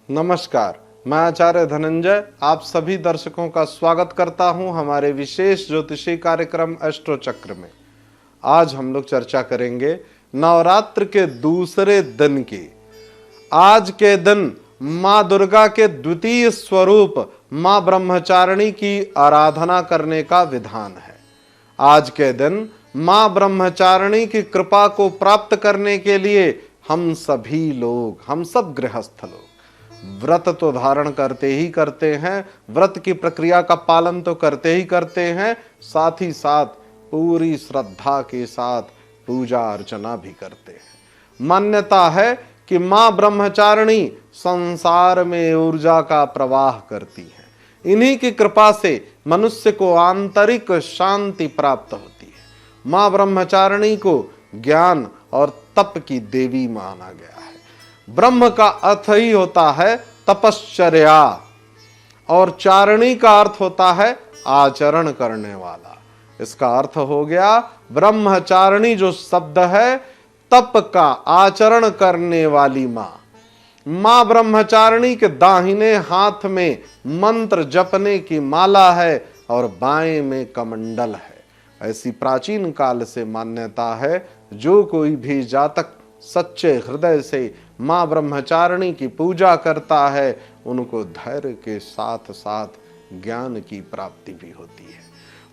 नमस्कार, मैं आचार्य धनंजय आप सभी दर्शकों का स्वागत करता हूं हमारे विशेष ज्योतिषी कार्यक्रम एस्ट्रो चक्र में। आज हम लोग चर्चा करेंगे नवरात्र के दूसरे दिन की। आज के दिन मां दुर्गा के द्वितीय स्वरूप मां ब्रह्मचारिणी की आराधना करने का विधान है। आज के दिन मां ब्रह्मचारिणी की कृपा को प्राप्त करने के लिए हम सब गृहस्थ लोग व्रत तो धारण करते ही करते हैं, व्रत की प्रक्रिया का पालन तो करते ही करते हैं, साथ ही साथ पूरी श्रद्धा के साथ पूजा अर्चना भी करते हैं। मान्यता है कि मां ब्रह्मचारिणी संसार में ऊर्जा का प्रवाह करती है। इन्हीं की कृपा से मनुष्य को आंतरिक शांति प्राप्त होती है। मां ब्रह्मचारिणी को ज्ञान और तप की देवी माना गया है। ब्रह्म का अर्थ ही होता है तपश्चर्या और चारिणी का अर्थ होता है आचरण करने वाला। इसका अर्थ हो गया ब्रह्मचारिणी जो शब्द है तप का आचरण करने वाली मां ब्रह्मचारिणी के दाहिने हाथ में मंत्र जपने की माला है और बाएं में कमंडल है। ऐसी प्राचीन काल से मान्यता है जो कोई भी जातक सच्चे हृदय से मां ब्रह्मचारिणी की पूजा करता है उनको धैर्य के साथ साथ ज्ञान की प्राप्ति भी होती है।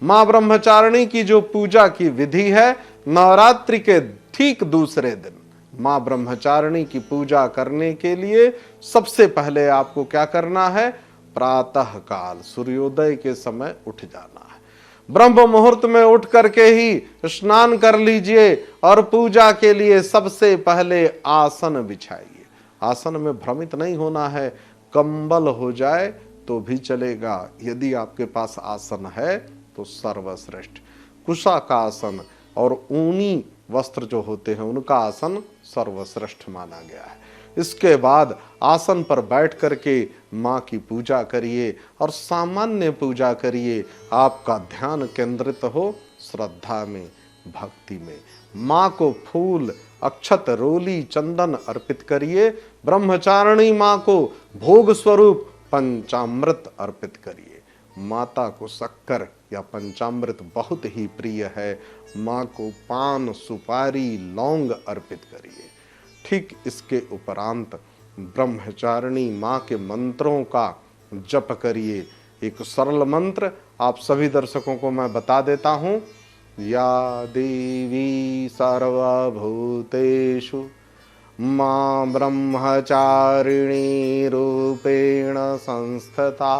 मां ब्रह्मचारिणी की जो पूजा की विधि है, नवरात्रि के ठीक दूसरे दिन मां ब्रह्मचारिणी की पूजा करने के लिए सबसे पहले आपको क्या करना है? प्रातः काल सूर्योदय के समय उठ जाना है। ब्रह्म मुहूर्त में उठ करके ही स्नान कर लीजिए और पूजा के लिए सबसे पहले आसन बिछाइए। आसन में भ्रमित नहीं होना है, कंबल हो जाए तो भी चलेगा। यदि आपके पास आसन है तो सर्वश्रेष्ठ कुशा का आसन और ऊनी वस्त्र जो होते हैं उनका आसन सर्वश्रेष्ठ माना गया है। इसके बाद आसन पर बैठ करके मां की पूजा करिए और सामान्य पूजा करिए। आपका ध्यान केंद्रित हो श्रद्धा में, भक्ति में। मां को फूल, अक्षत, रोली, चंदन अर्पित करिए। ब्रह्मचारिणी मां को भोग स्वरूप पंचामृत अर्पित करिए। माता को शक्कर या पंचामृत बहुत ही प्रिय है। मां को पान, सुपारी, लौंग अर्पित करिए। ठीक इसके उपरांत ब्रह्मचारिणी मां के मंत्रों का जप करिए। एक सरल मंत्र आप सभी दर्शकों को मैं बता देता हूं। या देवी सर्वभूतेषु मां ब्रह्मचारिणी रूपेण संस्थिता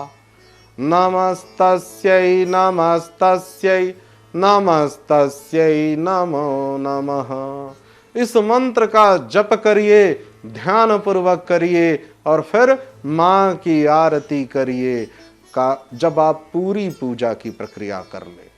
नमस्तस्यै नमस्तस्यै नमस्तस्यै नमो नमः। इस मंत्र का जप करिए, ध्यान पूर्वक करिए और फिर मां की आरती करिए। जब आप पूरी पूजा की प्रक्रिया कर लें,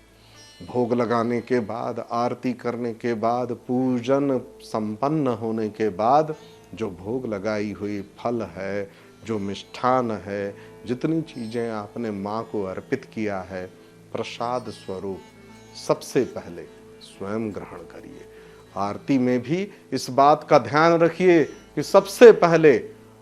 भोग लगाने के बाद, आरती करने के बाद, पूजन संपन्न होने के बाद जो भोग लगाई हुई फल है, जो मिष्ठान है, जितनी चीजें आपने मां को अर्पित किया है, प्रसाद स्वरूप सबसे पहले स्वयं ग्रहण करिए। आरती में भी इस बात का ध्यान रखिए कि सबसे पहले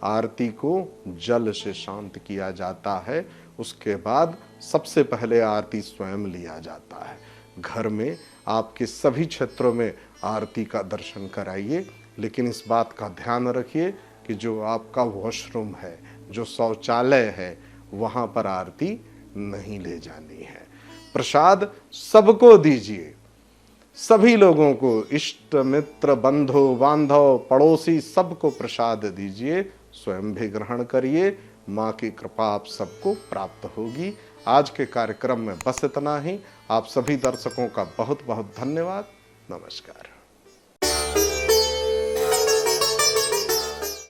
आरती को जल से शांत किया जाता है, उसके बाद सबसे पहले आरती स्वयं लिया जाता है। घर में आपके सभी क्षेत्रों में आरती का दर्शन कराइए, लेकिन इस बात का ध्यान रखिए कि जो आपका वॉशरूम है, जो शौचालय है, वहां पर आरती नहीं ले जानी है। प्रसाद सबको दीजिए, सभी लोगों को, इष्ट मित्र, बंधु बांधव, पड़ोसी, सबको प्रसाद दीजिए। स्वयं भी ग्रहण करिए। मां की कृपा आप सबको प्राप्त होगी। आज के कार्यक्रम में बस इतना ही। आप सभी दर्शकों का बहुत बहुत धन्यवाद। नमस्कार।